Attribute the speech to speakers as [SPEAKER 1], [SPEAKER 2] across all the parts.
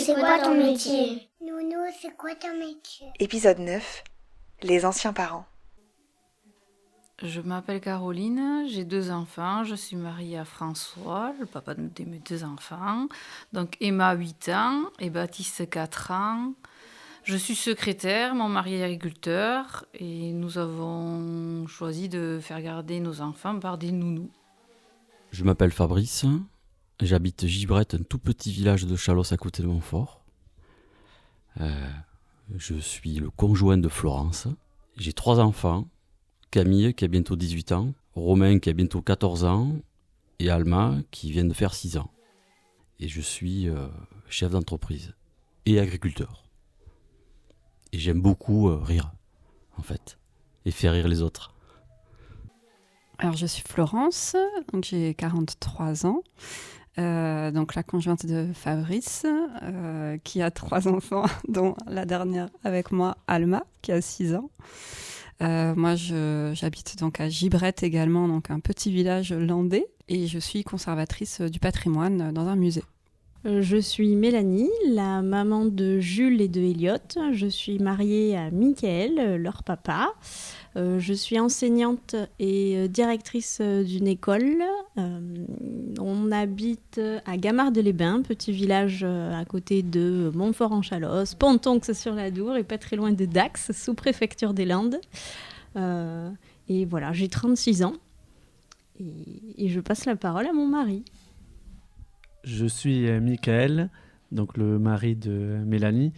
[SPEAKER 1] c'est quoi ton métier? Nounou, c'est quoi ton métier?
[SPEAKER 2] Épisode 9. Les anciens parents.
[SPEAKER 3] Je m'appelle Caroline, j'ai 2 enfants, je suis mariée à François, le papa de mes 2 enfants. Donc Emma, 8 ans, et Baptiste, 4 ans. Je suis secrétaire, mon mari est agriculteur, et nous avons choisi de faire garder nos enfants par des nounous.
[SPEAKER 4] Je m'appelle Fabrice, j'habite Gibrette, un tout petit village de Chalosse à côté de Montfort. Je suis le conjoint de Florence. J'ai 3 enfants, Camille qui a bientôt 18 ans, Romain qui a bientôt 14 ans et Alma qui vient de faire 6 ans. Et je suis chef d'entreprise et agriculteur. Et j'aime beaucoup rire, en fait, et faire rire les autres.
[SPEAKER 5] Alors, je suis Florence, donc j'ai 43 ans, donc la conjointe de Fabrice, qui a 3 enfants, dont la dernière avec moi, Alma, qui a 6 ans. Moi, j'habite donc à Gibrette également, donc un petit village landais, et je suis conservatrice du patrimoine dans un musée.
[SPEAKER 6] Je suis Mélanie, la maman de Jules et de Elliot. Je suis mariée à Mickaël, leur papa. Je suis enseignante et directrice d'une école. On habite à Gamard-de-les-Bains, petit village à côté de Montfort-en-Chalosse, Pontonx-sur-l'Adour et pas très loin de Dax, sous-préfecture des Landes. Et voilà, j'ai 36 ans et je passe la parole à mon mari.
[SPEAKER 7] Je suis Mickaël, donc le mari de Mélanie.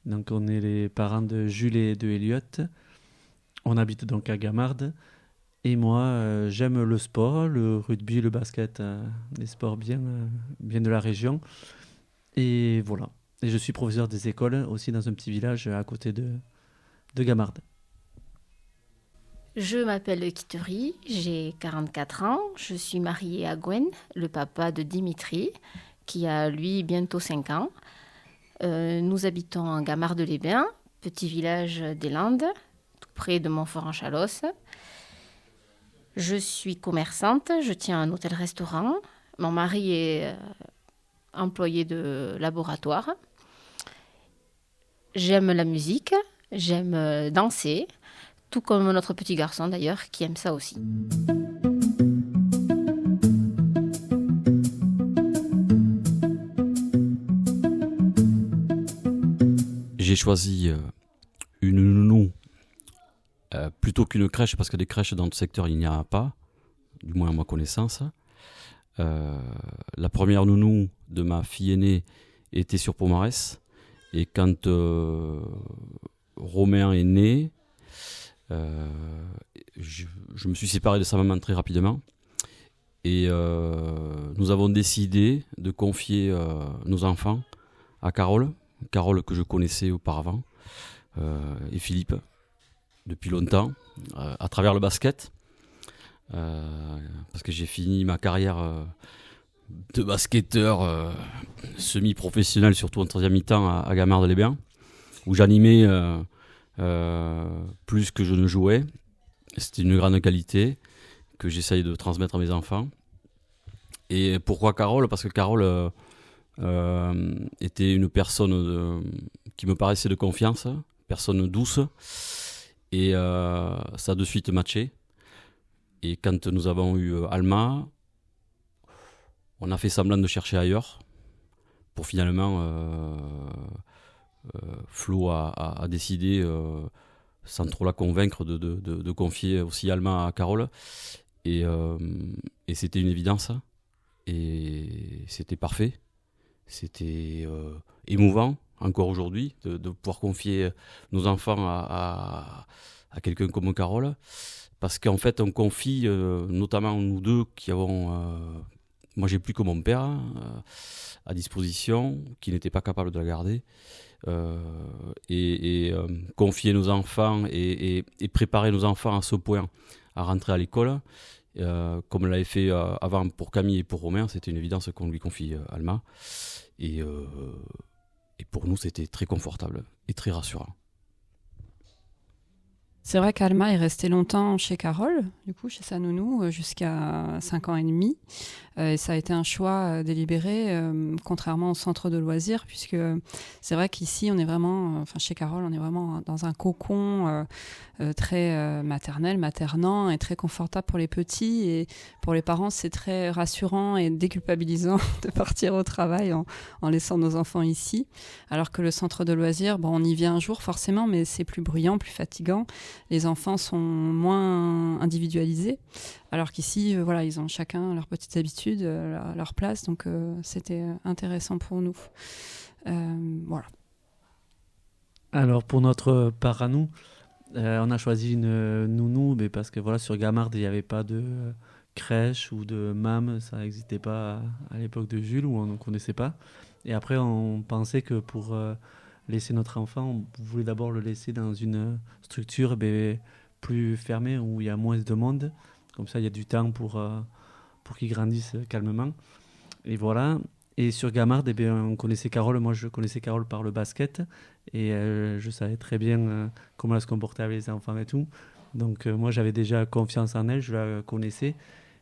[SPEAKER 7] Donc on est les parents de Jules et de Elliot. On habite donc à Gamarde. Et moi, j'aime le sport, le rugby, le basket, des sports bien de la région. Et voilà. Et je suis professeur des écoles aussi dans un petit village à côté de Gamarde.
[SPEAKER 8] Je m'appelle Kittery, j'ai 44 ans, je suis mariée à Gwen, le papa de Dimitri, qui a lui bientôt 5 ans. Nous habitons en Gamard-de-les-Bains, petit village des Landes, tout près de Montfort-en-Chalosse. Je suis commerçante, je tiens un hôtel-restaurant. Mon mari est employé de laboratoire. J'aime la musique, j'aime danser. Tout comme notre petit garçon d'ailleurs, qui aime ça aussi.
[SPEAKER 4] J'ai choisi une nounou plutôt qu'une crèche, parce que des crèches dans le secteur il n'y en a pas, du moins à ma connaissance. La première nounou de ma fille aînée était sur Pomarès, et quand Romain est né, je me suis séparé de sa maman très rapidement et nous avons décidé de confier nos enfants à Carole que je connaissais auparavant, et Philippe depuis longtemps, à travers le basket, parce que j'ai fini ma carrière de basketteur semi-professionnel, surtout en troisième mi-temps à Gamard-de-les-Bains, où j'animais plus que je ne jouais. C'était une grande qualité que j'essaye de transmettre à mes enfants. Et pourquoi Carole ? Parce que Carole était une personne qui me paraissait de confiance, personne douce, et ça a de suite matché. Et quand nous avons eu Alma, on a fait semblant de chercher ailleurs pour finalement Flo a décidé, sans trop la convaincre, de confier aussi Alma à Carole. Et c'était une évidence. Et c'était parfait. C'était émouvant, encore aujourd'hui, de pouvoir confier nos enfants à quelqu'un comme Carole. Parce qu'en fait, on confie, notamment nous deux qui avons... moi, j'ai plus que mon père à disposition, qui n'était pas capable de la garder. Confier nos enfants et préparer nos enfants à ce point à rentrer à l'école, comme l'avait fait avant pour Camille et pour Romain, c'était une évidence qu'on lui confie Alma, et pour nous c'était très confortable et très rassurant.
[SPEAKER 5] C'est vrai qu'Alma est restée longtemps chez Carole, du coup, chez sa nounou, jusqu'à 5 ans et demi. Et ça a été un choix délibéré, contrairement au centre de loisirs, puisque c'est vrai qu'ici, on est vraiment, chez Carole, on est vraiment dans un cocon très maternel, maternant et très confortable pour les petits. Et pour les parents, c'est très rassurant et déculpabilisant de partir au travail en laissant nos enfants ici. Alors que le centre de loisirs, on y vient un jour forcément, mais c'est plus bruyant, plus fatigant. Les enfants sont moins individualisés. Alors qu'ici, ils ont chacun leurs petites habitudes, leur place. Donc, c'était intéressant pour nous. Voilà.
[SPEAKER 7] Alors, pour notre part à nous, on a choisi une nounou parce que sur Gamarde, il n'y avait pas de crèche ou de MAM. Ça n'existait pas à l'époque de Jules, où on ne connaissait pas. Et après, on pensait que pour laisser notre enfant, on voulait d'abord le laisser dans une structure plus fermée, où il y a moins de monde. Comme ça, il y a du temps pour qu'il grandisse calmement. Et voilà. Et sur Gamarde, on connaissait Carole. Moi, je connaissais Carole par le basket. Et je savais très bien comment elle se comportait avec les enfants et tout. Donc, moi, j'avais déjà confiance en elle. Je la connaissais.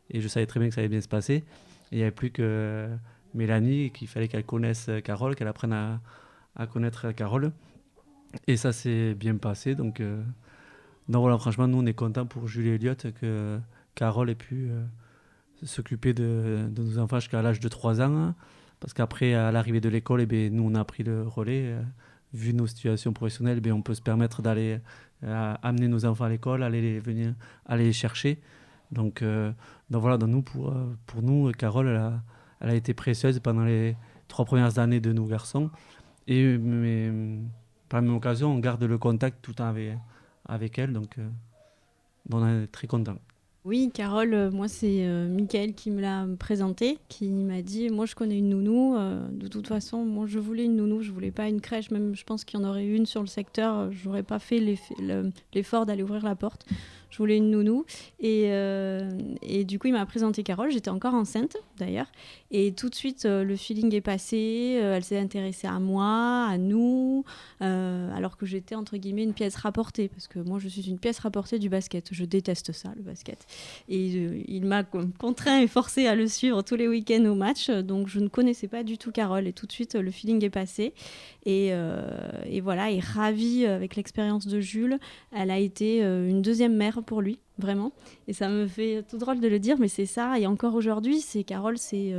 [SPEAKER 7] Et je savais très bien que ça allait bien se passer. Et il n'y avait plus que Mélanie, qu'il fallait qu'elle connaisse Carole, qu'elle apprenne à connaître Carole. Et ça s'est bien passé. Donc voilà, franchement, nous, on est contents pour Jules et Elliot que Carole ait pu s'occuper de nos enfants jusqu'à l'âge de 3 ans. Parce qu'après, à l'arrivée de l'école, nous, on a pris le relais. Vu nos situations professionnelles, on peut se permettre d'aller amener nos enfants à l'école, aller les chercher. Donc voilà, pour nous, Carole, elle a été précieuse pendant les 3 premières années de nos garçons. Et par la même occasion, on garde le contact tout le temps avec elle. Donc on est très contents.
[SPEAKER 6] Oui, Carole, moi c'est Mickaël qui me l'a présentée, qui m'a dit, moi je connais une nounou, de toute façon, moi je voulais une nounou, je voulais pas une crèche, même je pense qu'il y en aurait une sur le secteur, j'aurais pas fait l'effort d'aller ouvrir la porte. Je voulais une nounou et du coup il m'a présenté Carole, j'étais encore enceinte d'ailleurs, et tout de suite le feeling est passé, elle s'est intéressée à moi, à nous, alors que j'étais entre guillemets une pièce rapportée, parce que moi je suis une pièce rapportée du basket, je déteste ça, le basket, et il m'a contraint et forcé à le suivre tous les week-ends au match, donc je ne connaissais pas du tout Carole, et tout de suite le feeling est passé, et voilà, et ravie avec l'expérience de Jules, elle a été une deuxième mère pour lui, vraiment. Et ça me fait tout drôle de le dire, mais c'est ça. Et encore aujourd'hui, Carole, c'est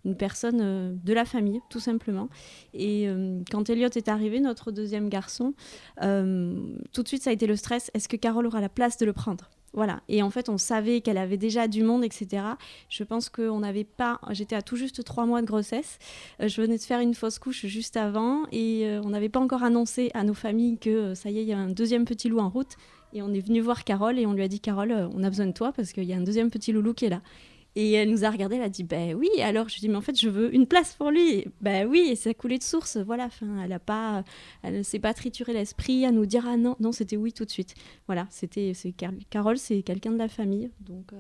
[SPEAKER 6] une personne de la famille, tout simplement. Et quand Elliot est arrivé, notre deuxième garçon, tout de suite, ça a été le stress. Est-ce que Carole aura la place de le prendre ? Voilà. Et en fait, on savait qu'elle avait déjà du monde, etc. Je pense qu'on n'avait pas... J'étais à tout juste 3 mois de grossesse. Je venais de faire une fausse couche juste avant. Et on n'avait pas encore annoncé à nos familles que ça y est, il y a un deuxième petit loup en route. Et on est venu voir Carole et on lui a dit, Carole, on a besoin de toi parce qu'il y a un deuxième petit loulou qui est là. Et elle nous a regardé, elle a dit, oui. Alors je lui ai dit, mais en fait, je veux une place pour lui. Et, oui, et ça coulait de source. Voilà, enfin, elle ne s'est pas trituré l'esprit à nous dire, ah non, c'était oui tout de suite. Voilà, Carole, c'est quelqu'un de la famille. Donc,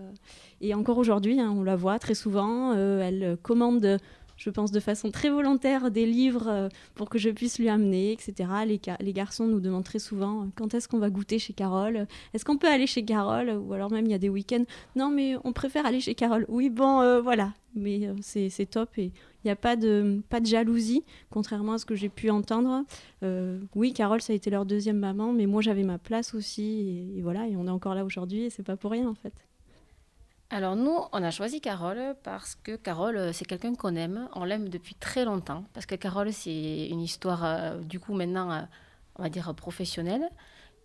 [SPEAKER 6] et encore aujourd'hui, on la voit très souvent. Elle commande, je pense, de façon très volontaire des livres pour que je puisse lui amener, etc. Les garçons nous demandent très souvent quand est-ce qu'on va goûter chez Carole, est-ce qu'on peut aller chez Carole, ou alors même il y a des week-ends, non mais on préfère aller chez Carole. Oui, bon, voilà, mais c'est top et il n'y a pas de jalousie, contrairement à ce que j'ai pu entendre. Oui, Carole, ça a été leur deuxième maman, mais moi j'avais ma place aussi et voilà, et on est encore là aujourd'hui et c'est pas pour rien en fait.
[SPEAKER 8] Alors nous, on a choisi Carole parce que Carole, c'est quelqu'un qu'on aime. On l'aime depuis très longtemps. Parce que Carole, c'est une histoire, du coup, maintenant, on va dire professionnelle.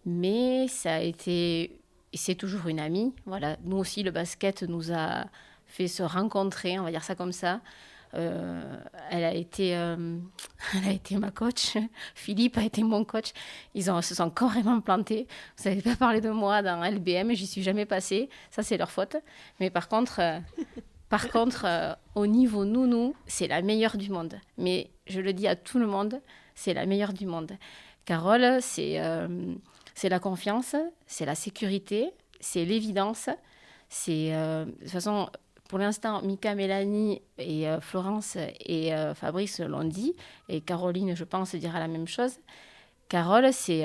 [SPEAKER 8] Mais ça a été... Et c'est toujours une amie. Voilà. Nous aussi, le basket nous a fait se rencontrer, on va dire ça comme ça. Elle a été ma coach. Philippe a été mon coach. Ils se sont carrément plantés. Vous n'avez pas parlé de moi dans LBM, j'y suis jamais passée. Ça, c'est leur faute. Mais par contre, au niveau nounou, c'est la meilleure du monde. Mais je le dis à tout le monde, c'est la meilleure du monde. Carole, c'est la confiance, c'est la sécurité, c'est l'évidence. De toute façon... Pour l'instant, Mika, Mélanie et Florence et Fabrice l'ont dit, et Caroline, je pense, dira la même chose. Carole, c'est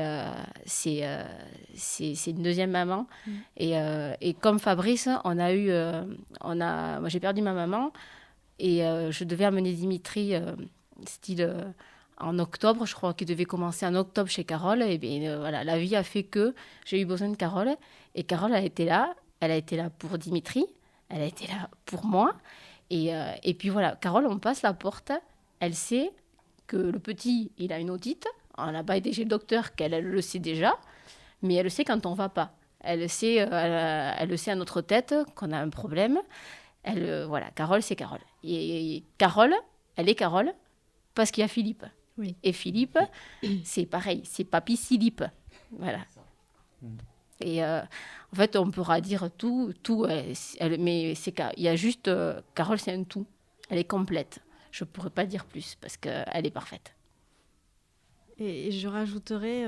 [SPEAKER 8] une deuxième maman. Et comme Fabrice, moi, j'ai perdu ma maman et je devais amener Dimitri, en octobre, je crois qu'il devait commencer en octobre chez Carole. Et bien voilà, la vie a fait que j'ai eu besoin de Carole. Et Carole, elle a été là pour Dimitri, elle a été là pour moi. Et puis voilà, Carole, on passe la porte, elle sait que le petit, il a une otite. On n'a pas été chez le docteur, qu'elle le sait déjà, mais elle le sait quand on ne va pas. Elle le sait à notre tête qu'on a un problème. Voilà, Carole, c'est Carole. Et Carole, elle est Carole parce qu'il y a Philippe.
[SPEAKER 6] Oui.
[SPEAKER 8] Et Philippe, c'est pareil, c'est Papy Philippe. Voilà. Et en fait, on pourra dire tout mais il y a juste... Carole, c'est un tout. Elle est complète. Je ne pourrais pas dire plus parce qu'elle est parfaite.
[SPEAKER 6] Et je rajouterais,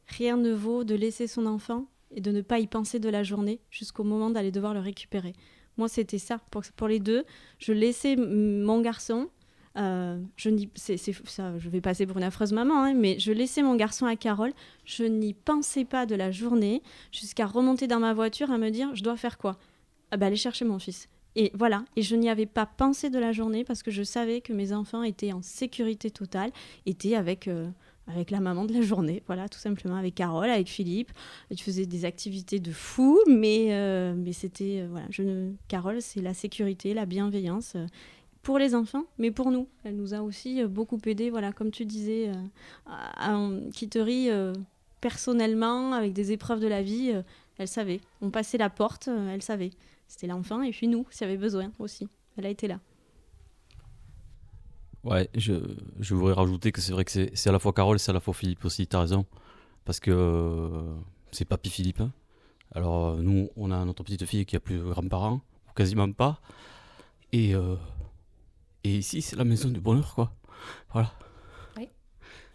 [SPEAKER 6] rien ne vaut de laisser son enfant et de ne pas y penser de la journée jusqu'au moment d'aller devoir le récupérer. Moi, c'était ça. Pour les deux, je laissais mon garçon... je vais passer pour une affreuse maman, hein, mais je laissais mon garçon à Carole. Je n'y pensais pas de la journée jusqu'à remonter dans ma voiture à me dire, je dois faire quoi ? Aller chercher mon fils. Et voilà, et je n'y avais pas pensé de la journée parce que je savais que mes enfants étaient en sécurité totale, étaient avec la maman de la journée, voilà, tout simplement, avec Carole, avec Philippe. Ils faisaient des activités de fou, mais c'était... Carole, c'est la sécurité, la bienveillance pour les enfants, mais pour nous. Elle nous a aussi beaucoup aidés, voilà, comme tu disais, en quitterie, personnellement, avec des épreuves de la vie, elle savait. On passait la porte, elle savait. C'était l'enfant, et puis nous, s'il y avait besoin aussi. Elle a été là.
[SPEAKER 4] Ouais, je voudrais rajouter que c'est vrai que c'est à la fois Carole, c'est à la fois Philippe aussi, t'as raison. Parce que c'est Papy Philippe. Alors nous, on a notre petite fille qui a plus de grands-parents, ou quasiment pas. Et ici, c'est la maison du bonheur, quoi. Voilà.
[SPEAKER 8] Oui,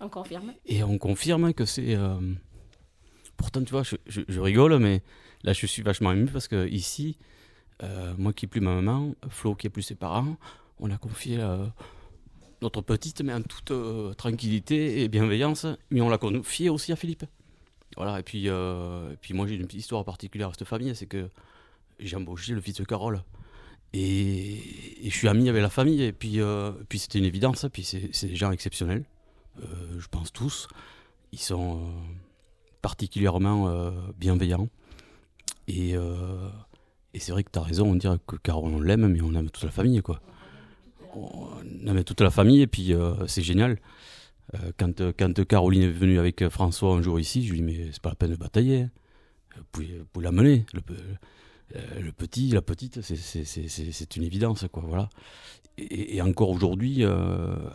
[SPEAKER 8] on confirme.
[SPEAKER 4] Et on confirme que c'est... Pourtant, tu vois, je rigole, mais là, je suis vachement ému parce que ici, moi qui n'ai plus ma maman, Flo qui n'a plus ses parents, on a confié notre petite, mais en toute tranquillité et bienveillance, mais on l'a confiée aussi à Philippe. Voilà, et puis moi, j'ai une petite histoire particulière à cette famille, c'est que j'ai embauché le fils de Carole. Et je suis ami avec la famille, et puis c'était une évidence, puis c'est des gens exceptionnels, je pense tous. Ils sont particulièrement bienveillants. Et c'est vrai que tu as raison, on dirait que Carole, on l'aime, mais on aime toute la famille, quoi. On aime toute la famille, et puis c'est génial. Quand Caroline est venue avec François un jour ici, je lui ai dit, mais c'est pas la peine de batailler, hein. Vous pouvez l'amener. Le petit, la petite, c'est une évidence, quoi, voilà. Et encore aujourd'hui,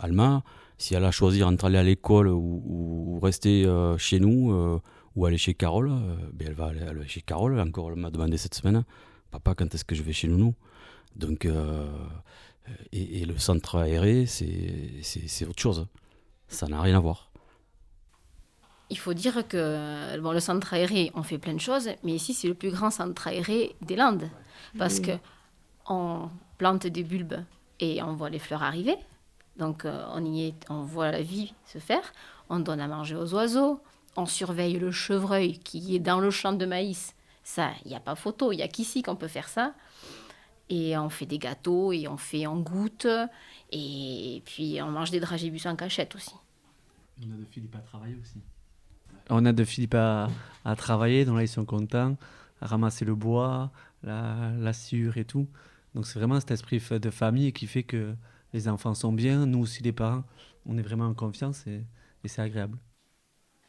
[SPEAKER 4] Alma, si elle a choisi entre aller à l'école ou rester chez nous ou aller chez Carole, elle va aller chez Carole. Encore, elle m'a demandé cette semaine, papa, quand est-ce que je vais chez Nounou ? Donc, et le centre aéré, c'est autre chose. Ça n'a rien à voir.
[SPEAKER 8] Il faut dire que le centre aéré, on fait plein de choses, mais ici, c'est le plus grand centre aéré des Landes. Parce qu'on plante des bulbes et on voit les fleurs arriver. Donc, on voit la vie se faire. On donne à manger aux oiseaux. On surveille le chevreuil qui est dans le champ de maïs. Ça, il n'y a pas photo. Il n'y a qu'ici qu'on peut faire ça. Et on fait des gâteaux et on goûte. Et puis, on mange des dragibus en cachette aussi.
[SPEAKER 7] On a de Philippe à travailler aussi. On a de Philippe à travailler, donc là ils sont contents, à ramasser le bois, la sciure et tout. Donc c'est vraiment cet esprit de famille qui fait que les enfants sont bien, nous aussi les parents, on est vraiment en confiance et c'est agréable.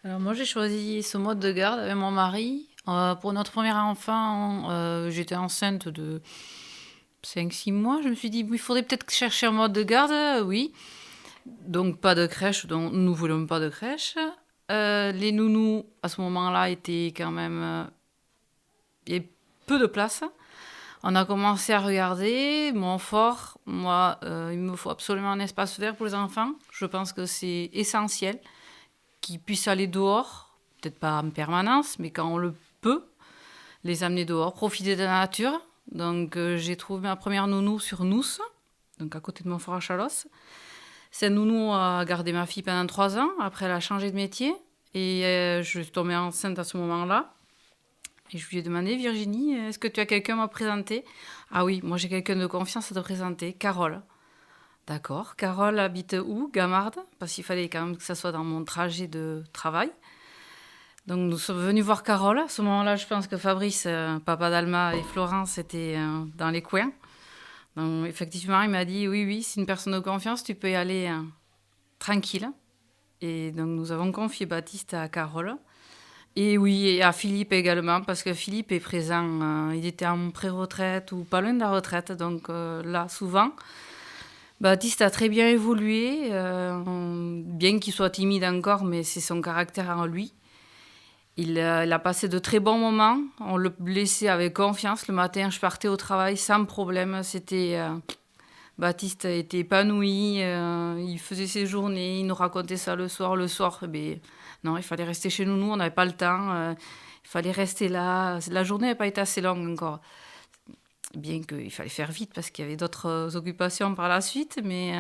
[SPEAKER 3] Alors moi j'ai choisi ce mode de garde avec mon mari. Pour notre premier enfant, j'étais enceinte de 5-6 mois. Je me suis dit, il faudrait peut-être chercher un mode de garde, oui. Donc pas de crèche, donc nous ne voulons pas de crèche. Les nounous, à ce moment-là, étaient quand même... il y avait peu de place. On a commencé à regarder. Montfort, moi, il me faut absolument un espace vert pour les enfants. Je pense que c'est essentiel qu'ils puissent aller dehors, peut-être pas en permanence, mais quand on le peut, les amener dehors, profiter de la nature. Donc, j'ai trouvé ma première nounou sur Nousse, donc à côté de Montfort à Chalosse. Cette nounou a gardé ma fille pendant 3 ans. Après, elle a changé de métier. Et je suis tombée enceinte à ce moment-là. Et je lui ai demandé, Virginie, est-ce que tu as quelqu'un à me présenter? Ah oui, moi j'ai quelqu'un de confiance à te présenter, Carole. D'accord. Carole habite où? Gamarde, parce qu'il fallait quand même que ça soit dans mon trajet de travail. Donc nous sommes venus voir Carole. À ce moment-là, je pense que Fabrice, papa d'Alma et Florence étaient dans les coins. Donc effectivement, il m'a dit, oui, c'est une personne de confiance, tu peux y aller tranquille. Et donc nous avons confié Baptiste à Carole. Et oui, et à Philippe également, parce que Philippe est présent. Il était en pré-retraite ou pas loin de la retraite. Donc là, souvent... Baptiste a très bien évolué, bien qu'il soit timide encore, mais c'est son caractère en lui. Il a passé de très bons moments, on le laissait avec confiance. Le matin, je partais au travail sans problème. Baptiste était épanoui, il faisait ses journées, il nous racontait ça le soir. Non, il fallait rester chez nous, on n'avait pas le temps, il fallait rester là. La journée n'a pas été assez longue encore. Bien qu'il fallait faire vite parce qu'il y avait d'autres occupations par la suite, mais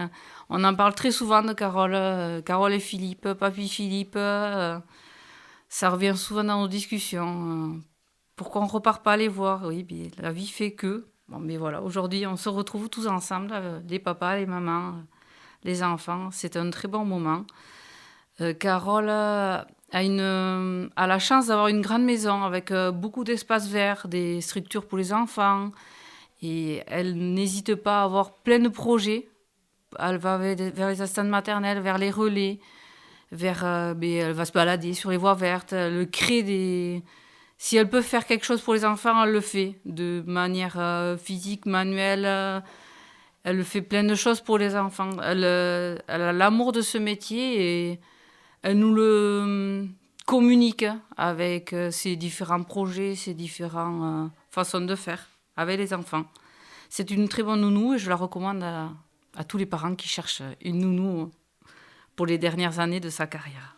[SPEAKER 3] on en parle très souvent de Carole, Carole et Philippe, papy Philippe, ça revient souvent dans nos discussions. Pourquoi on ne repart pas les voir? Oui, bien, la vie fait que. Bon, mais voilà, aujourd'hui on se retrouve tous ensemble, les papas, les mamans, les enfants, c'est un très bon moment. Carole a la chance d'avoir une grande maison avec beaucoup d'espaces verts, des structures pour les enfants. Et elle n'hésite pas à avoir plein de projets. Elle va vers les assistantes maternelles, vers les relais, elle va se balader sur les voies vertes. Elle crée des... Si elle peut faire quelque chose pour les enfants, elle le fait. De manière physique, manuelle. Elle fait plein de choses pour les enfants. Elle a l'amour de ce métier et elle nous le communique avec ses différents projets, ses différentes façons de faire avec les enfants. C'est une très bonne nounou et je la recommande à tous les parents qui cherchent une nounou pour les dernières années de sa carrière.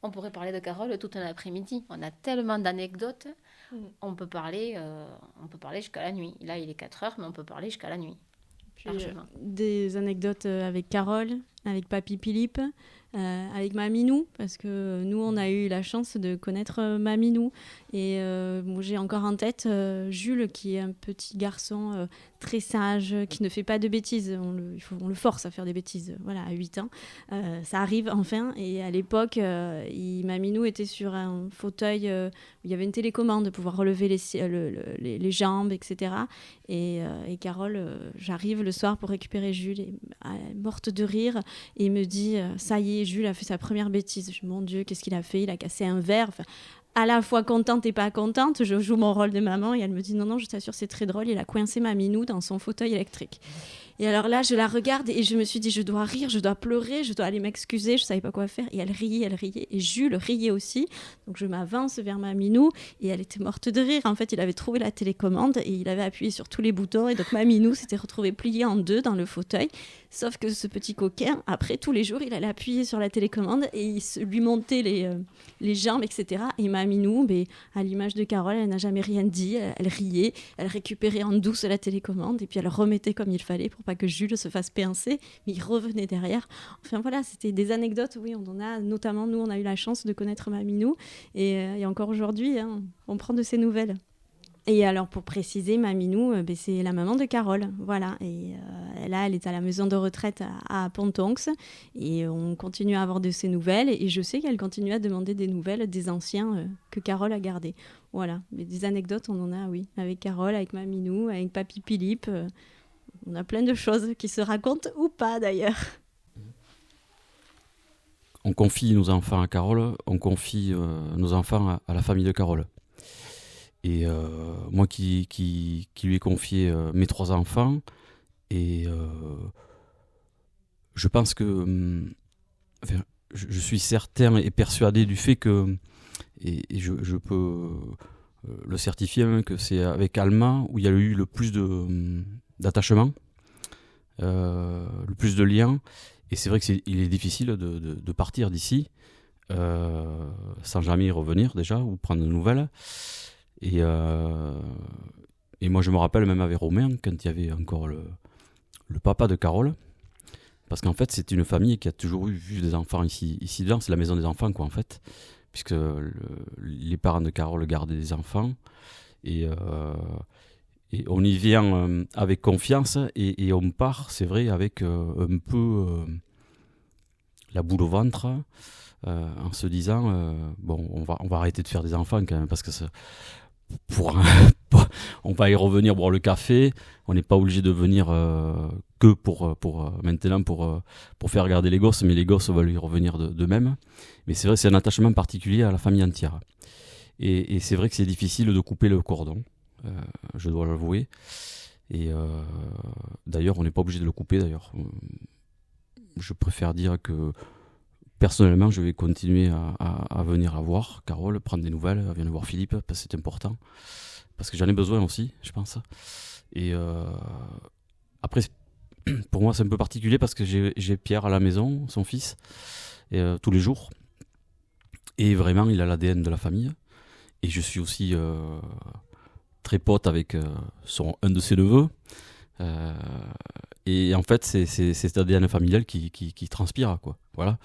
[SPEAKER 8] On pourrait parler de Carole tout un après-midi. On a tellement d'anecdotes. On peut parler jusqu'à la nuit. Là, il est 4 heures, mais on peut parler jusqu'à la nuit.
[SPEAKER 6] Des anecdotes avec Carole, avec papy Philippe, avec Maminou, parce que nous, on a eu la chance de connaître Maminou. Et moi, j'ai encore en tête Jules, qui est un petit garçon très sage, qui ne fait pas de bêtises. On le force à faire des bêtises, voilà, à 8 ans. Ça arrive enfin. Et à l'époque, Maminou était sur un fauteuil où il y avait une télécommande de pouvoir relever les jambes, etc. Et Carole, j'arrive le soir pour récupérer Jules, et, morte de rire, et il me dit ça y est, Jules a fait sa première bêtise. Je dis, mon Dieu, qu'est-ce qu'il a fait? Il a cassé un verre. Enfin, à la fois contente et pas contente, je joue mon rôle de maman, et elle me dit non, je t'assure, c'est très drôle, il a coincé Maminou dans son fauteuil électrique. Et alors là, je la regarde et je me suis dit, je dois rire, je dois pleurer, je dois aller m'excuser, je ne savais pas quoi faire. Et elle riait. Et Jules riait aussi. Donc je m'avance vers Maminou et elle était morte de rire. En fait, il avait trouvé la télécommande et il avait appuyé sur tous les boutons. Et donc Maminou s'était retrouvée pliée en deux dans le fauteuil. Sauf que ce petit coquin, après, tous les jours, il allait appuyer sur la télécommande et il lui montait les jambes, etc. Et Maminou, à l'image de Carole, elle n'a jamais rien dit. Elle riait, elle récupérait en douce la télécommande et puis elle remettait comme il fallait pour pas que Jules se fasse pincer, mais il revenait derrière. Enfin voilà, c'était des anecdotes, oui, on en a, notamment nous, on a eu la chance de connaître Maminou et encore aujourd'hui, on prend de ses nouvelles. Et alors, pour préciser, Maminou, c'est la maman de Carole, voilà. Et là, elle est à la maison de retraite à Pontonx. Et on continue à avoir de ses nouvelles. Et je sais qu'elle continue à demander des nouvelles des anciens que Carole a gardés. Voilà. Mais des anecdotes, on en a, oui. Avec Carole, avec Maminou, avec papy Philippe. On a plein de choses qui se racontent ou pas, d'ailleurs.
[SPEAKER 4] On confie nos enfants à Carole, on confie nos enfants à la famille de Carole. Et moi qui lui ai confié mes 3 enfants, et je pense que je suis certain et persuadé du fait que, et je peux le certifier même, que c'est avec Alma où il y a eu le plus d'attachement, le plus de liens. Et c'est vrai qu'il est difficile de partir d'ici sans jamais y revenir déjà, ou prendre de nouvelles. Et moi, je me rappelle même avec Romain, quand il y avait encore le papa de Carole, Parce qu'en fait, c'est une famille qui a toujours vu des enfants ici dedans. C'est la maison des enfants, quoi, en fait. Puisque les parents de Carole gardaient des enfants. Et on y vient avec confiance. Et on part, c'est vrai, avec un peu la boule au ventre. En se disant, bon, on va arrêter de faire des enfants quand même. Parce que on va y revenir boire le café. On n'est pas obligé de venir que pour maintenant pour faire regarder les gosses, mais les gosses veulent y revenir d'eux-mêmes. Mais c'est vrai, c'est un attachement particulier à la famille entière. Et c'est vrai que c'est difficile de couper le cordon, je dois l'avouer. Et d'ailleurs, on n'est pas obligé de le couper. D'ailleurs, je préfère dire que personnellement, je vais continuer à venir la voir, Carole, prendre des nouvelles, venir voir Philippe, parce que c'est important. Parce que j'en ai besoin aussi, je pense. Et après, pour moi, c'est un peu particulier parce que j'ai Pierre à la maison, son fils, tous les jours. Et vraiment, il a l'ADN de la famille. Et je suis aussi très pote avec un de ses neveux. Et en fait, c'est cet ADN familial qui transpire, quoi. Voilà.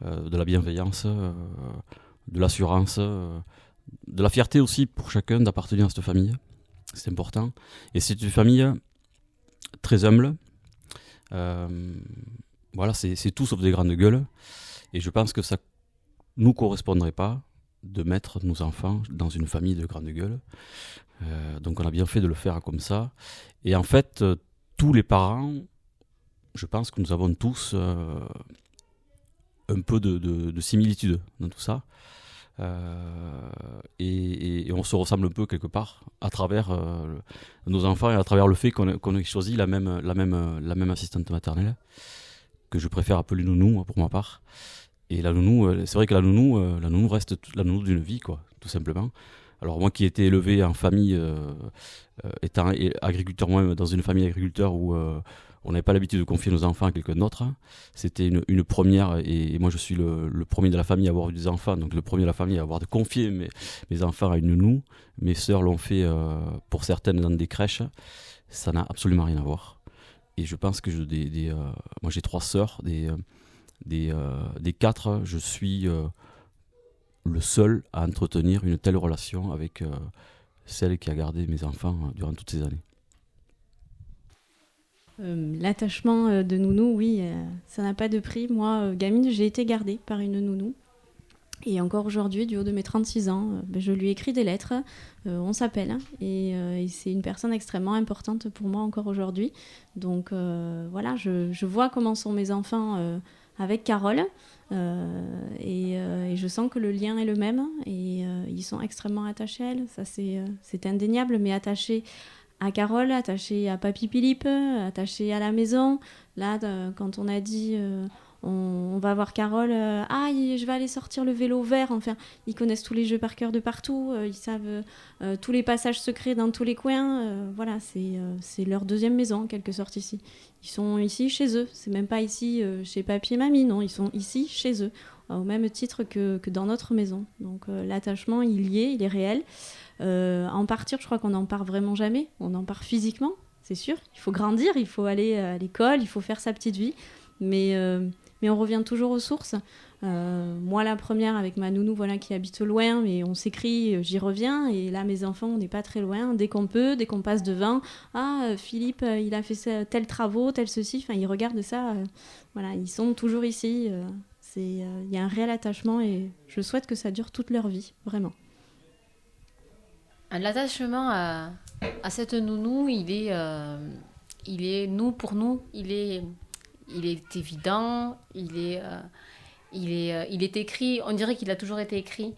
[SPEAKER 4] De la bienveillance, de l'assurance, de la fierté aussi pour chacun d'appartenir à cette famille. C'est important. Et c'est une famille très humble. Voilà, c'est tout sauf des grandes gueules. Et je pense que ça nous correspondrait pas de mettre nos enfants dans une famille de grandes gueules. Donc on a bien fait de le faire comme ça. Et en fait, tous les parents, je pense que nous avons tous un peu de similitude dans tout ça. Et on se ressemble un peu quelque part à travers nos enfants et à travers le fait qu'on ait choisi la même assistante maternelle, que je préfère appeler nounou pour ma part. Et la nounou, c'est vrai que la nounou reste la nounou d'une vie, quoi, tout simplement. Alors moi qui ai été élevé en famille, étant agriculteur moi-même, dans une famille d'agriculteurs où on n'avait pas l'habitude de confier nos enfants à quelqu'un d'autre, c'était une première, et moi je suis le premier de la famille à avoir eu des enfants, donc le premier de la famille à avoir confié mes enfants à une nounou. Mes sœurs l'ont fait pour certaines dans des crèches, ça n'a absolument rien à voir. Et je pense que moi j'ai 3 sœurs, des 4, je suis le seul à entretenir une telle relation avec celle qui a gardé mes enfants durant toutes ces années.
[SPEAKER 6] L'attachement de nounou, oui, ça n'a pas de prix. Moi, gamine, j'ai été gardée par une nounou. Et encore aujourd'hui, du haut de mes 36 ans, je lui écris des lettres, on s'appelle. Et c'est une personne extrêmement importante pour moi encore aujourd'hui. Donc voilà, je vois comment sont mes enfants avec Carole. Et je sens que le lien est le même. Et ils sont extrêmement attachés à elle. Ça, c'est indéniable, mais attachés à Carole, attachée à Papy Philippe, attachée à la maison. Là, quand on a dit on va voir Carole, je vais aller sortir le vélo vert. Enfin, ils connaissent tous les jeux par cœur de partout. Ils savent tous les passages secrets dans tous les coins. Voilà, c'est leur deuxième maison en quelque sorte ici. Ils sont ici chez eux. C'est même pas ici chez Papy et Mamie, non. Ils sont ici chez eux, au même titre que dans notre maison. Donc l'attachement, il est réel. En partir, je crois qu'on n'en part vraiment jamais. On en part physiquement, c'est sûr. Il faut grandir, il faut aller à l'école, il faut faire sa petite vie. Mais on revient toujours aux sources. Moi, la première, avec ma nounou qui habite loin, mais on s'écrit, j'y reviens. Et là, mes enfants, on n'est pas très loin. Dès qu'on peut, dès qu'on passe devant, Philippe, il a fait tel travaux, tel ceci. Enfin, ils regardent ça. Voilà, ils sont toujours ici. Il y a un réel attachement et je souhaite que ça dure toute leur vie, vraiment.
[SPEAKER 8] L'attachement à cette nounou, il est pour nous, il est évident, il est écrit, on dirait qu'il a toujours été écrit.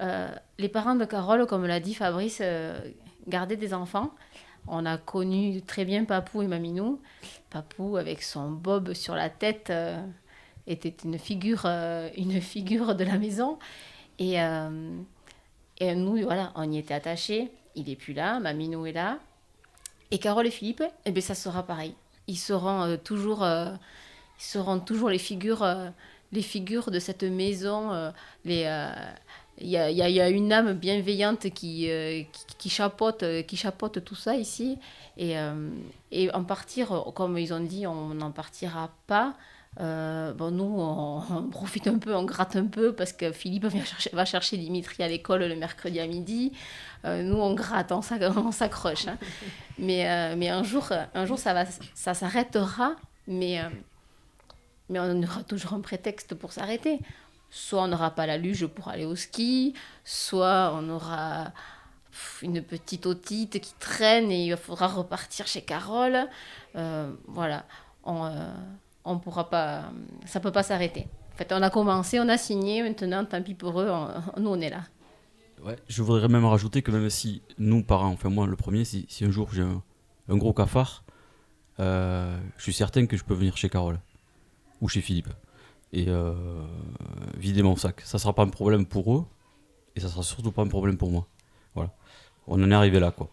[SPEAKER 8] Les parents de Carole, comme l'a dit Fabrice, gardaient des enfants. On a connu très bien Papou et Maminou. Papou, avec son bob sur la tête, était une figure de la maison. Et nous, voilà, on y était attachés. Il n'est plus là, Maminou est là. Et Carole et Philippe, ça sera pareil. Ils seront toujours les figures de cette maison, les il y a une âme bienveillante qui chapeaute tout ça ici. Et en partir, comme ils ont dit, on n'en partira pas. Nous, on profite un peu, on gratte un peu parce que Philippe va chercher Dimitri à l'école le mercredi à midi. Nous, on gratte, on s'accroche. Hein. Mais un jour ça s'arrêtera, mais on aura toujours un prétexte pour s'arrêter. Soit on n'aura pas la luge pour aller au ski, soit on aura une petite otite qui traîne et il faudra repartir chez Carole. Voilà. On pourra pas, ça peut pas s'arrêter. En fait, on a commencé, on a signé, maintenant, tant pis pour eux, nous on est là.
[SPEAKER 4] Ouais, je voudrais même rajouter que même si nous, parents, enfin moi le premier, si un jour j'ai un gros cafard, je suis certain que je peux venir chez Carole ou chez Philippe et vider mon sac. Ça sera pas un problème pour eux et ça sera surtout pas un problème pour moi. Voilà, on en est arrivé là, quoi,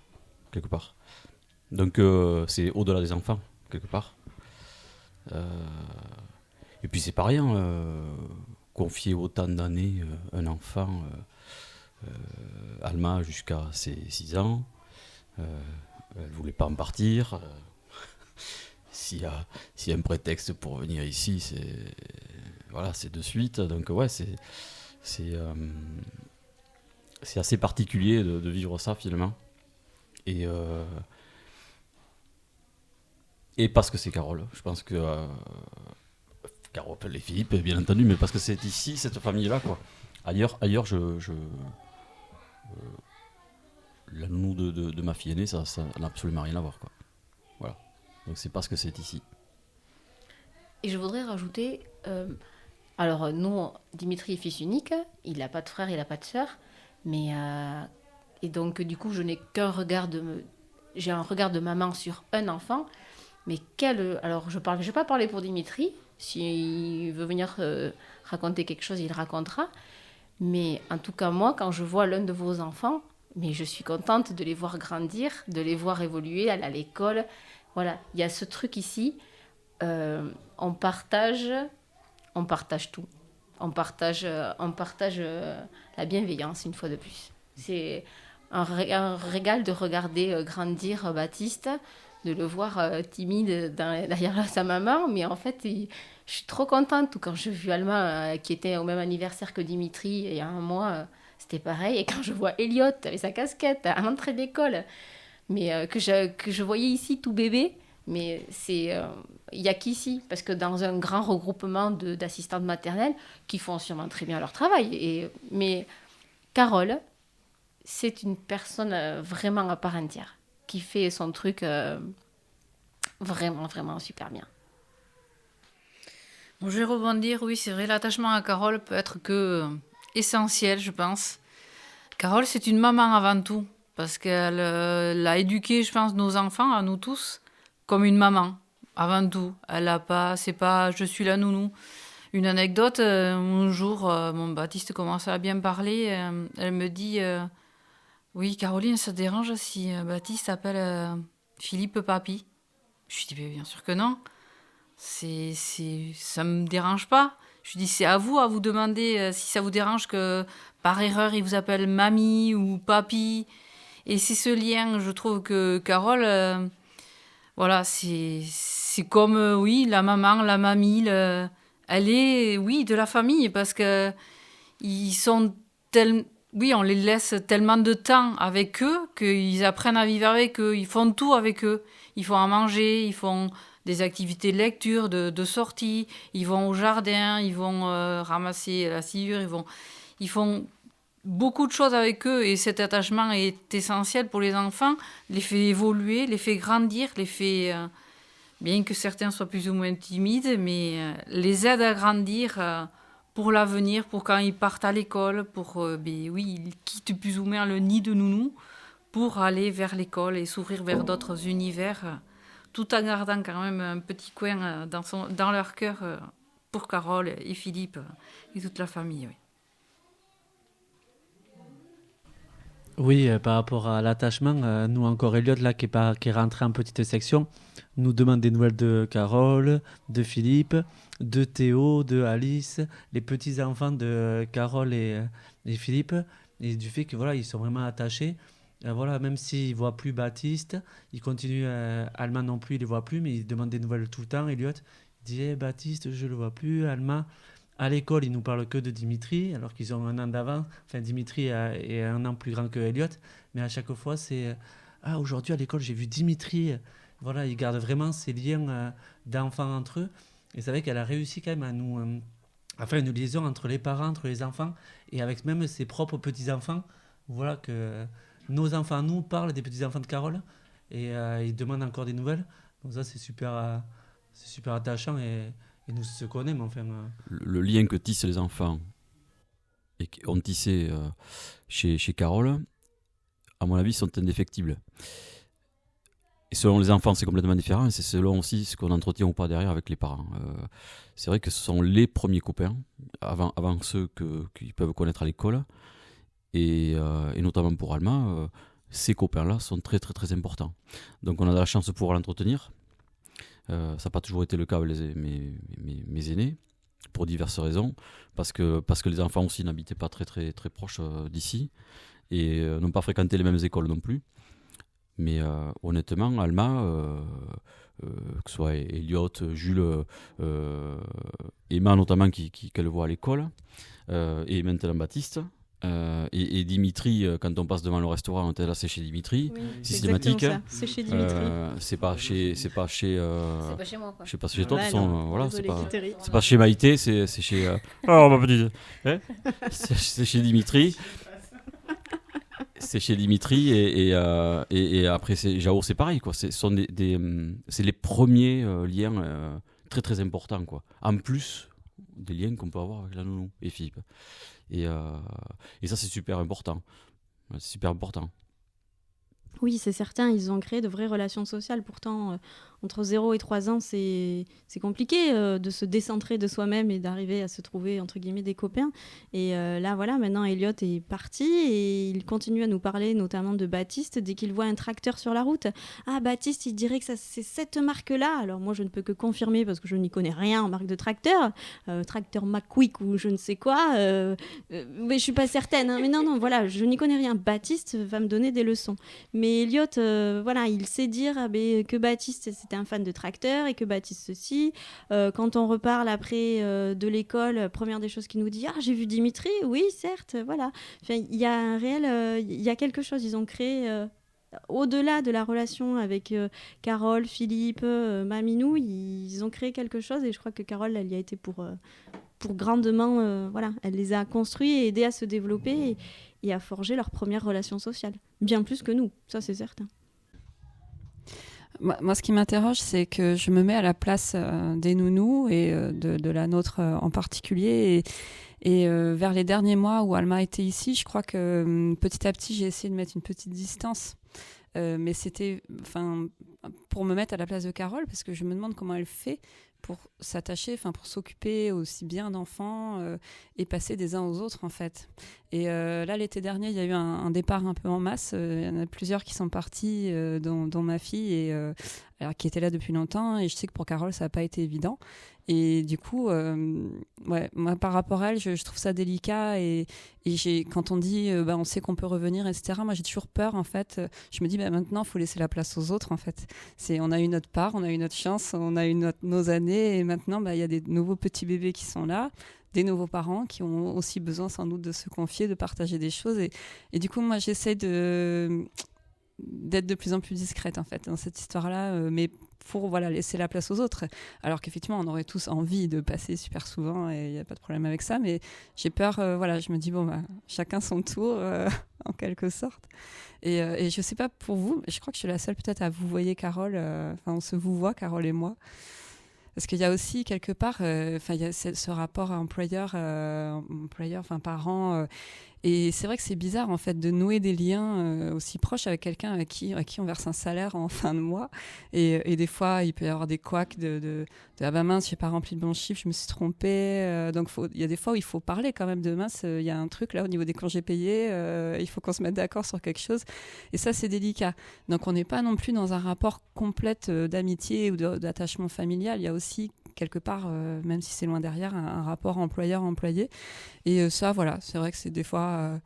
[SPEAKER 4] quelque part. Donc c'est au-delà des enfants, quelque part. Et puis c'est pas rien, confier autant d'années un enfant, Alma jusqu'à ses 6 ans, elle voulait pas en partir. S'il y a un prétexte pour venir ici, c'est de suite. Donc ouais, c'est assez particulier de vivre ça finalement. Et parce que c'est Carole, je pense que Carole et Philippe, bien entendu, mais parce que c'est ici, cette famille-là, quoi. Ailleurs, la nounou de ma fille aînée, ça n'a absolument rien à voir, quoi. Voilà. Donc c'est parce que c'est ici.
[SPEAKER 8] Et je voudrais rajouter, alors nous, Dimitri est fils unique, il n'a pas de frère, il n'a pas de sœur, mais et donc du coup, je n'ai qu'un regard j'ai un regard de maman sur un enfant. Mais alors je vais pas parler pour Dimitri, s'il veut venir raconter quelque chose, il racontera. Mais en tout cas, moi, quand je vois l'un de vos enfants, mais je suis contente de les voir grandir, de les voir évoluer, aller à l'école. Voilà, il y a ce truc ici, on partage tout. On partage la bienveillance, une fois de plus. C'est un régal de regarder grandir Baptiste, de le voir timide derrière sa maman, mais en fait, je suis trop contente. Quand j'ai vu Alma, qui était au même anniversaire que Dimitri, il y a un mois, c'était pareil. Et quand je vois Elliot avec sa casquette à l'entrée d'école, mais que je voyais ici tout bébé, mais il n'y a qu'ici, parce que dans un grand regroupement d'assistantes maternelles qui font sûrement très bien leur travail. Mais Carole, c'est une personne vraiment à part entière, qui fait son truc vraiment, vraiment super bien.
[SPEAKER 3] Bon, je vais rebondir, oui, c'est vrai, l'attachement à Carole peut être que essentiel, je pense. Carole, c'est une maman avant tout, parce qu'elle a éduqué, je pense, nos enfants, à nous tous, comme une maman, avant tout. C'est pas je suis la nounou. Une anecdote, un jour, mon Baptiste commence à bien parler, elle me dit... Oui, Caroline, ça te dérange si Baptiste appelle Philippe papy? Je lui dis, bien sûr que non. Ça me dérange pas. Je lui dis, c'est à vous demander si ça vous dérange que par erreur il vous appelle mamie ou papy. Et c'est ce lien, je trouve que Carole, voilà, c'est comme, oui, la maman, la mamie, elle est, oui, de la famille parce que ils sont tellement... Oui, on les laisse tellement de temps avec eux qu'ils apprennent à vivre avec eux. Ils font tout avec eux. Ils font à manger, ils font des activités de lecture, de sortie. Ils vont au jardin, ils vont ramasser la sciure. Ils font beaucoup de choses avec eux. Et cet attachement est essentiel pour les enfants. Les fait évoluer, les fait grandir, les fait... bien que certains soient plus ou moins timides, mais les aide à grandir... pour l'avenir, pour quand ils partent à l'école, ils quittent plus ou moins le nid de nounou pour aller vers l'école et s'ouvrir vers d'autres univers, tout en gardant quand même un petit coin dans leur cœur pour Carole et Philippe et toute la famille. Oui.
[SPEAKER 7] Oui, par rapport à l'attachement, nous encore Elliot là qui est rentré en petite section, nous demande des nouvelles de Carole, de Philippe, de Théo, de Alice, les petits enfants de Carole et Philippe, et du fait que voilà ils sont vraiment attachés. Voilà, même s'ils voient plus Baptiste, ils continuent. Alma non plus, il les voit plus, mais il demande des nouvelles tout le temps. Elliot il dit Baptiste, je le vois plus. Alma. À l'école, ils nous parlent que de Dimitri, alors qu'ils ont un an d'avant. Enfin, Dimitri est un an plus grand que Elliot. Mais à chaque fois, c'est aujourd'hui à l'école, j'ai vu Dimitri. Voilà, ils gardent vraiment ces liens d'enfants entre eux. Et c'est vrai qu'elle a réussi quand même à faire une liaison entre les parents, entre les enfants, et avec même ses propres petits-enfants. Voilà que nos enfants, nous, parlent des petits-enfants de Carole. Et ils demandent encore des nouvelles. Donc ça, c'est super attachant. Et nous se connaissons, mais enfin...
[SPEAKER 4] Le lien que tissent les enfants et qu'ont tissé chez Carole, à mon avis, sont indéfectibles. Et selon les enfants, c'est complètement différent, et c'est selon aussi ce qu'on entretient ou pas derrière avec les parents. C'est vrai que ce sont les premiers copains, avant ceux qu'ils peuvent connaître à l'école, et notamment pour Alma, ces copains-là sont très très très importants. Donc on a de la chance de pouvoir l'entretenir. Ça n'a pas toujours été le cas avec mes aînés, pour diverses raisons, parce que les enfants aussi n'habitaient pas très très très proches d'ici, et n'ont pas fréquenté les mêmes écoles non plus. Mais honnêtement, Alma, que ce soit Elliot, Jules, Emma notamment, qu'elle voit à l'école, et maintenant Baptiste, et Dimitri, quand on passe devant le restaurant, on est là, c'est chez Dimitri,
[SPEAKER 6] Oui,
[SPEAKER 4] systématique.
[SPEAKER 6] C'est exactement ça, c'est chez Dimitri.
[SPEAKER 4] C'est pas chez
[SPEAKER 8] C'est pas chez moi, quoi.
[SPEAKER 4] je sais pas chez toi, de toute façon, voilà,
[SPEAKER 6] désolé, Thierry.
[SPEAKER 4] c'est pas chez Maïté, c'est chez oh ma petite, c'est chez Dimitri. C'est chez Dimitri et après Jao, c'est pareil quoi. C'est les premiers liens très très importants quoi. En plus des liens qu'on peut avoir avec la nounou et Philippe. Et ça c'est super important. C'est super important.
[SPEAKER 6] Oui, c'est certain, ils ont créé de vraies relations sociales. Pourtant, entre 0 et 3 ans, c'est compliqué de se décentrer de soi-même et d'arriver à se trouver, entre guillemets, des copains. Et là, voilà, maintenant, Elliot est parti et il continue à nous parler notamment de Baptiste dès qu'il voit un tracteur sur la route. Ah, Baptiste, il dirait que c'est cette marque-là. Alors moi, je ne peux que confirmer parce que je n'y connais rien en marque de tracteur. Tracteur McQuick ou je ne sais quoi. Mais je ne suis pas certaine. Hein. Mais non, voilà, je n'y connais rien. Baptiste va me donner des leçons. Mais Elliot, voilà, il sait dire que Baptiste c'était un fan de tracteur et que Baptiste ceci. Quand on reparle après de l'école, première des choses qu'il nous dit, j'ai vu Dimitri, oui certes, voilà. Enfin, il y a un réel, il y a quelque chose. Ils ont créé au-delà de la relation avec Carole, Philippe, Maminou, ils ont créé quelque chose et je crois que Carole, elle y a été pour grandement, voilà, elle les a construits et aidés à se développer et à forger leur première relation sociale. Bien plus que nous, ça c'est certain.
[SPEAKER 5] Moi, ce qui m'interroge, c'est que je me mets à la place des nounous et de la nôtre en particulier. Et vers les derniers mois où Alma était ici, je crois que petit à petit, j'ai essayé de mettre une petite distance. Mais c'était pour me mettre à la place de Carole, parce que je me demande comment elle fait pour s'attacher, pour s'occuper aussi bien d'enfants et passer des uns aux autres en fait. Et là, l'été dernier, il y a eu un départ un peu en masse. Il y en a plusieurs qui sont partis, dont ma fille, alors, qui était là depuis longtemps. Et je sais que pour Carole, ça n'a pas été évident. Et du coup, moi, par rapport à elle, je trouve ça délicat. Et quand on dit, on sait qu'on peut revenir, etc., moi, j'ai toujours peur, en fait. Je me dis, maintenant, il faut laisser la place aux autres, en fait. On a eu notre part, on a eu notre chance, on a eu nos années. Et maintenant, il y a des nouveaux petits bébés qui sont là, des nouveaux parents qui ont aussi besoin, sans doute, de se confier, de partager des choses. Et du coup, moi, j'essaie d'être de plus en plus discrète, en fait, dans cette histoire-là. Mais pour laisser la place aux autres. Alors qu'effectivement, on aurait tous envie de passer super souvent et il n'y a pas de problème avec ça, mais j'ai peur, je me dis, chacun son tour, en quelque sorte. Et je ne sais pas pour vous, je crois que je suis la seule peut-être à vous voyer Carole, on se vous voit, Carole et moi. Parce qu'il y a aussi quelque part, il y a ce rapport employeur, parent, Et c'est vrai que c'est bizarre en fait de nouer des liens aussi proches avec quelqu'un à qui on verse un salaire en fin de mois. Et des fois, il peut y avoir des couacs de ah bah mince, j'ai pas rempli le bon chiffre, je me suis trompée. Donc il y a des fois où il faut parler quand même de mince, il y a un truc là au niveau des congés payés, il faut qu'on se mette d'accord sur quelque chose. Et ça, c'est délicat. Donc on n'est pas non plus dans un rapport complet d'amitié ou d'attachement familial. Il y a aussi quelque part, même si c'est loin derrière, un rapport employeur-employé. Et ça, voilà, c'est vrai que c'est des fois...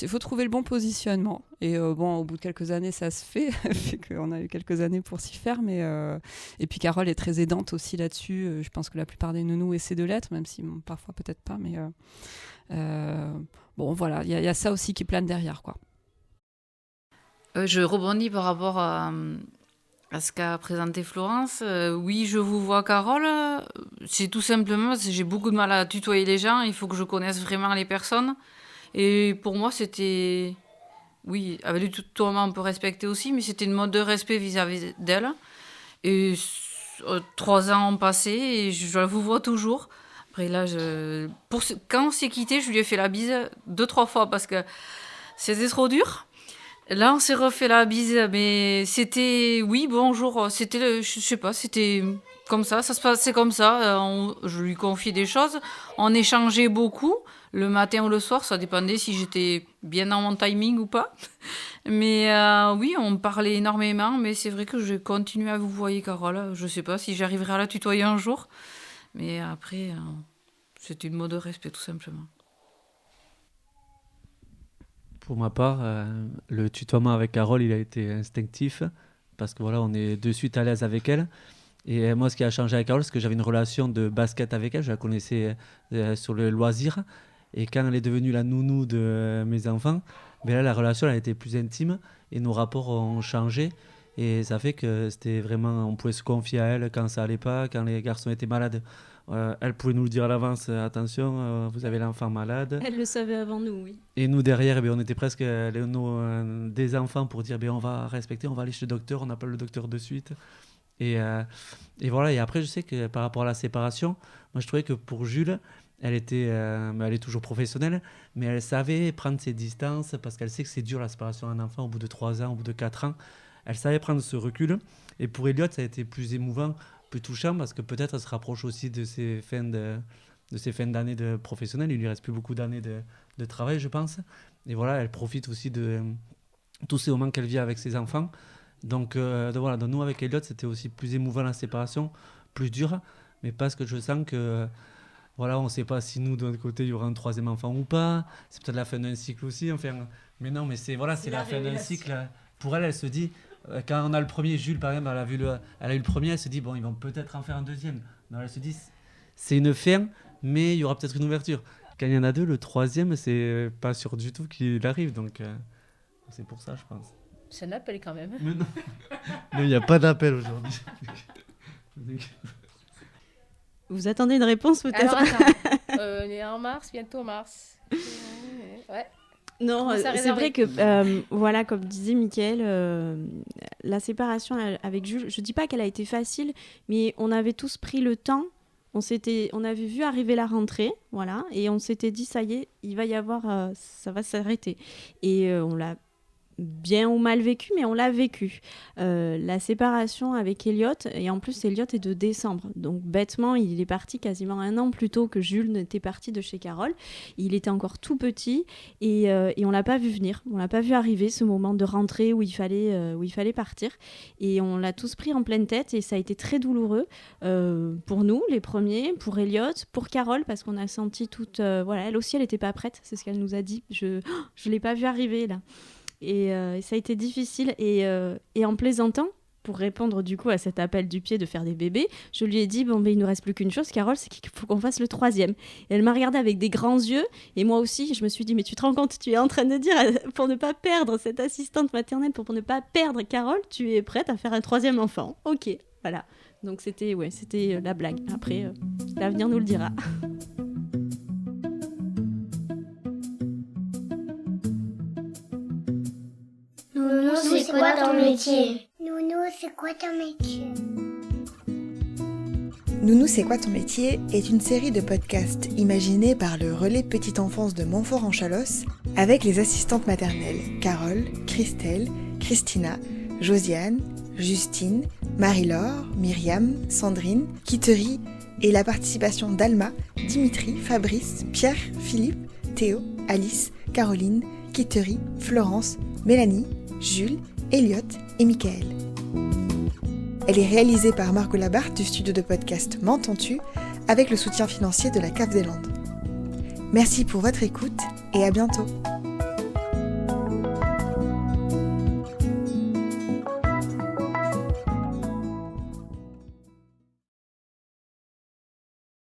[SPEAKER 5] Il faut trouver le bon positionnement. Et bon, au bout de quelques années, ça se fait. Fait qu'on a eu quelques années pour s'y faire. Et puis Carole est très aidante aussi là-dessus. Je pense que la plupart des nounous essaient de l'être, même si bon, parfois peut-être pas. Mais bon, voilà, il y a ça aussi qui plane derrière, quoi.
[SPEAKER 3] Je rebondis par rapport à ce qu'a présenté Florence. Oui, je vous vois, Carole. C'est tout simplement parce que j'ai beaucoup de mal à tutoyer les gens. Il faut que je connaisse vraiment les personnes. Et pour moi, c'était... Oui, avec le tutoiement, on peut respecter aussi, mais c'était une mode de respect vis-à-vis d'elle. Et 3 ans ont passé et je vous vois toujours. Après, là, quand on s'est quitté, je lui ai fait la bise 2-3 fois parce que c'était trop dur. Là, on s'est refait la bise, mais c'était... Oui, bonjour, c'était... Je sais pas, c'était comme ça se passait comme ça. Je lui confiais des choses, on échangeait beaucoup, le matin ou le soir, ça dépendait si j'étais bien dans mon timing ou pas. Mais oui, on parlait énormément, mais c'est vrai que je continue à vous voir, Carole. Je sais pas si j'arriverai à la tutoyer un jour, mais après, c'est une mode de respect, tout simplement.
[SPEAKER 7] Pour ma part, le tutoiement avec Carole, il a été instinctif parce que voilà, on est de suite à l'aise avec elle. Et moi, ce qui a changé avec Carole, c'est que j'avais une relation de basket avec elle. Je la connaissais sur le loisir. Et quand elle est devenue la nounou de mes enfants, ben là, la relation elle a été plus intime et nos rapports ont changé. Et ça fait que c'était vraiment, on pouvait se confier à elle quand ça allait pas, quand les garçons étaient malades. Elle pouvait nous le dire à l'avance, attention, vous avez l'enfant malade.
[SPEAKER 6] Elle le savait avant nous, oui.
[SPEAKER 7] Et nous derrière, on était presque des enfants pour dire on va respecter, on va aller chez le docteur, on appelle le docteur de suite. Et voilà, et après je sais que par rapport à la séparation, moi je trouvais que pour Jules, elle est toujours professionnelle, mais elle savait prendre ses distances parce qu'elle sait que c'est dur la séparation d'un enfant au bout de 3 ans, au bout de 4 ans. Elle savait prendre ce recul. Et pour Elliot, ça a été plus émouvant, plus touchant parce que peut-être elle se rapproche aussi de ses fins d'années de professionnelle. Il lui reste plus beaucoup d'années de travail, je pense. Et voilà, elle profite aussi de tous ces moments qu'elle vit avec ses enfants. Donc voilà, donc nous avec Elliot, c'était aussi plus émouvant la séparation, plus dur, mais parce que je sens que voilà, on ne sait pas si nous de notre côté il y aura un 3e enfant ou pas. C'est peut-être la fin d'un cycle aussi. Enfin, mais non, mais c'est la fin d'un cycle. Pour elle, elle se dit. Quand on a le premier, Jules par exemple, elle a eu le premier, elle se dit bon, ils vont peut-être en faire un 2e. Non, elle se dit c'est une fin, mais il y aura peut-être une ouverture. Quand il y en a 2, le 3e, c'est pas sûr du tout qu'il arrive, donc c'est pour ça, je pense.
[SPEAKER 8] C'est un appel quand même.
[SPEAKER 7] Mais non, il n'y a pas d'appel aujourd'hui.
[SPEAKER 6] Vous attendez une réponse peut-être?
[SPEAKER 8] Alors attends, on est en mars, bientôt mars. Ouais.
[SPEAKER 6] Non, c'est vrai que, voilà, comme disait Mickaël, la séparation avec Jules, je dis pas qu'elle a été facile, mais on avait tous pris le temps, on avait vu arriver la rentrée, voilà, et on s'était dit, ça y est, il va y avoir, ça va s'arrêter. Et on l'a bien ou mal vécu, mais on l'a vécu. La séparation avec Elliot, et en plus Elliot est de décembre, donc bêtement il est parti quasiment 1 an plus tôt que Jules n'était parti de chez Carole. Il était encore tout petit et on l'a pas vu venir, on l'a pas vu arriver ce moment de rentrée où il fallait partir, et on l'a tous pris en pleine tête et ça a été très douloureux pour nous les premiers, pour Elliot, pour Carole, parce qu'on a senti toute voilà, elle aussi elle était pas prête, c'est ce qu'elle nous a dit, je l'ai pas vu arriver là. Et ça a été difficile. Et en plaisantant, pour répondre du coup à cet appel du pied de faire des bébés, je lui ai dit, bon, ben, il ne nous reste plus qu'une chose, Carole, c'est qu'il faut qu'on fasse le 3e. Et elle m'a regardée avec des grands yeux. Et moi aussi, je me suis dit, mais tu te rends compte, tu es en train de dire, pour ne pas perdre cette assistante maternelle, pour ne pas perdre Carole, tu es prête à faire un 3e enfant. Ok, voilà. Donc c'était la blague. Après, l'avenir nous le dira.
[SPEAKER 1] Nounou, c'est quoi ton métier? Nounou, c'est quoi ton métier?
[SPEAKER 2] Nounou, c'est quoi ton métier est une série de podcasts imaginés par le relais Petite Enfance de Montfort-en-Chalosse avec les assistantes maternelles Carole, Christelle, Christina, Josiane, Justine, Marie-Laure, Myriam, Sandrine, Kittery et la participation d'Alma, Dimitri, Fabrice, Pierre, Philippe, Théo, Alice, Caroline, Kittery, Florence, Mélanie, Jules, Elliot et Michael. Elle est réalisée par Margot Labarthe du studio de podcast M'entends-tu avec le soutien financier de la CAF des Landes. Merci pour votre écoute et à bientôt.